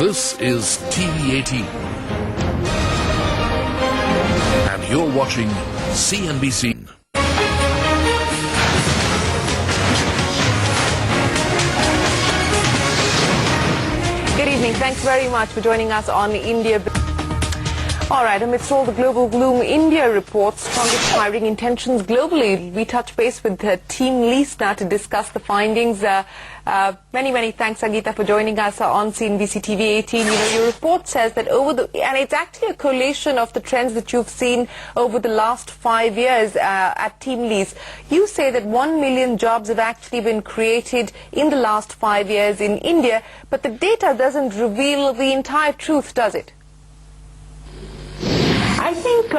This is TV18. And you're watching CNBC. Good evening. Thanks very much for joining us on India. All right, amidst all the global gloom, India reports strongest hiring intentions globally. We touch base with TeamLease now to discuss the findings. Many thanks, Sangeeta, for joining us on CNBC TV18. You know, your report says that and it's actually a collation of the trends that you've seen over the last 5 years at TeamLease. You say that 1 million jobs have actually been created in the last 5 years in India, but the data doesn't reveal the entire truth, does it? I think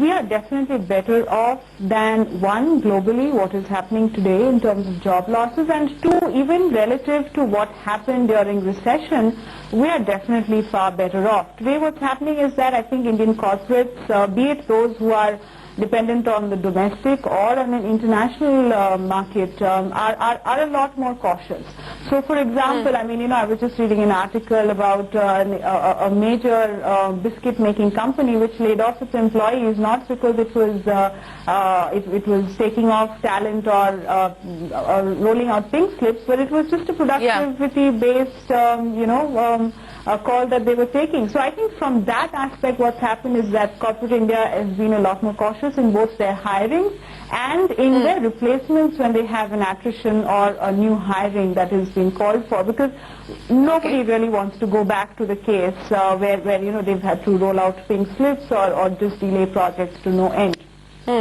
we are definitely better off than, one, globally, what is happening today in terms of job losses, and two, even relative to what happened during recession, we are definitely far better off. Today what's happening is that I think Indian corporates, be it those who are dependent on the domestic or on an international market, are a lot more cautious. So, for example, I mean, I was just reading an article about a major biscuit-making company which laid off its employees not because it was taking off talent or rolling out pink slips, but it was just a productivity-based, a call that they were taking. So I think from that aspect what's happened is that corporate India has been a lot more cautious in both their hiring and in their replacements when they have an attrition or a new hiring that is being called for, because nobody really wants to go back to the case where they've had to roll out pink slips or just delay projects to no end.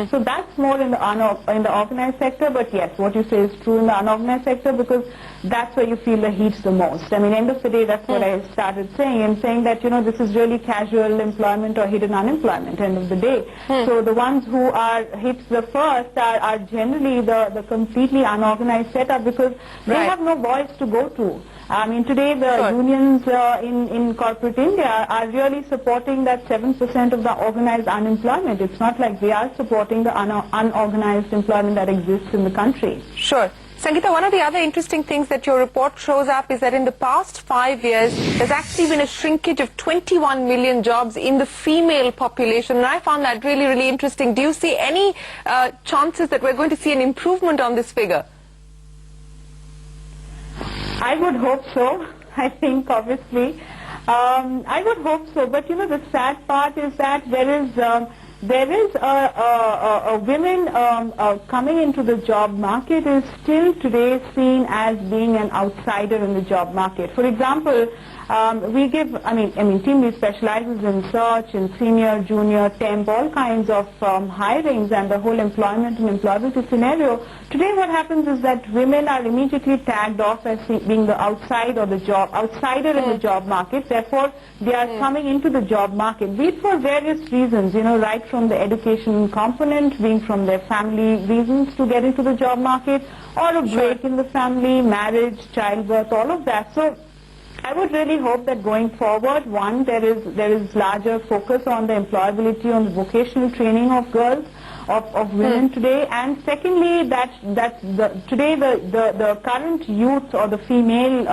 So that's more in the organized sector, but yes, what you say is true in the unorganized sector, because that's where you feel the heat the most. I mean, end of the day, that's what I started saying, and saying that, this is really casual employment or hidden unemployment, end of the day. So the ones who are hit the first are generally the completely unorganized setup, because they have no voice to go to. I mean, today the unions in corporate India are really supporting that 7% of the organized unemployment. It's not like they are supporting the unorganized employment that exists in the country. Sure. Sangeeta, one of the other interesting things that your report shows up is that in the past 5 years, there's actually been a shrinkage of 21 million jobs in the female population. And I found that really interesting. Do you see any chances that we're going to see an improvement on this figure? I would hope so. I think, obviously, I would hope so. But the sad part is that there is a women coming into the job market is still today seen as being an outsider in the job market. For example, we give, TeamLease specializes in search, in senior, junior, temp, all kinds of hirings and the whole employment and employability scenario. Today what happens is that women are immediately tagged off as being the outsider in the job market. Therefore, they are coming into the job market, be it for various reasons, right from the education component, being from their family reasons to get into the job market, or a break in the family, marriage, childbirth, all of that. So I would really hope that going forward, one, there is larger focus on the employability, on the vocational training of girls, of women today, and secondly, today the current youth or the female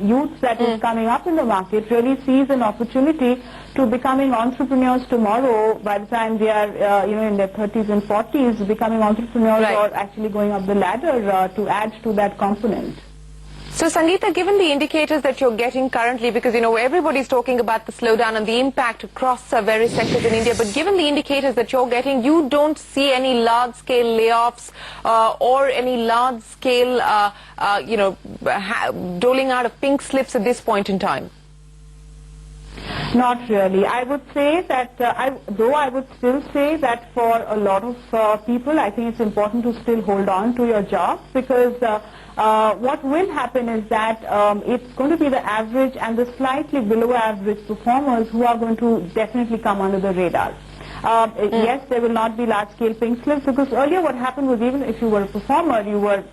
youth that is coming up in the market really sees an opportunity to becoming entrepreneurs tomorrow. By the time they are in their 30s and 40s, becoming entrepreneurs or actually going up the ladder to add to that component. So, Sangeeta, given the indicators that you're getting currently, because, everybody's talking about the slowdown and the impact across various sectors in India, but given the indicators that you're getting, you don't see any large-scale layoffs or any large-scale, doling out of pink slips at this point in time? Not really. I would say that, though I would still say that for a lot of people, I think it's important to still hold on to your job, because what will happen is that it's going to be the average and the slightly below average performers who are going to definitely come under the radar. Yes, there will not be large-scale pink slips, because earlier what happened was, even if you were a performer, you were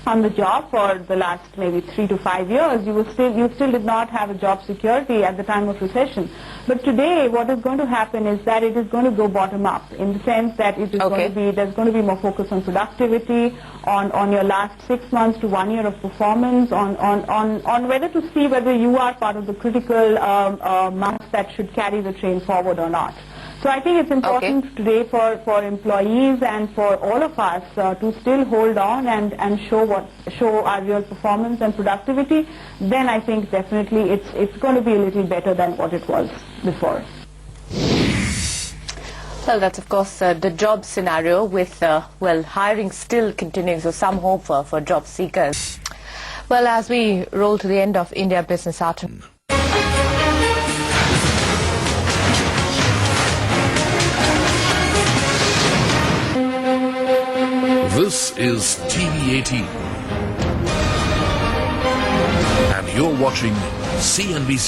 on the job for the last maybe 3 to 5 years, you still did not have a job security at the time of recession. But today, what is going to happen is that it is going to go bottom up, in the sense that it is there's going to be more focus on productivity, on your last 6 months to 1 year of performance, on whether to see whether you are part of the critical mass that should carry the train forward or not. So I think it's important today for employees and for all of us to still hold on and show our real performance and productivity. Then I think definitely it's going to be a little better than what it was before. Well, that's of course the job scenario with, well, hiring still continuing, so some hope for job seekers. Well, as we roll to the end of India Business Afternoon. This is TV18. And you're watching CNBC.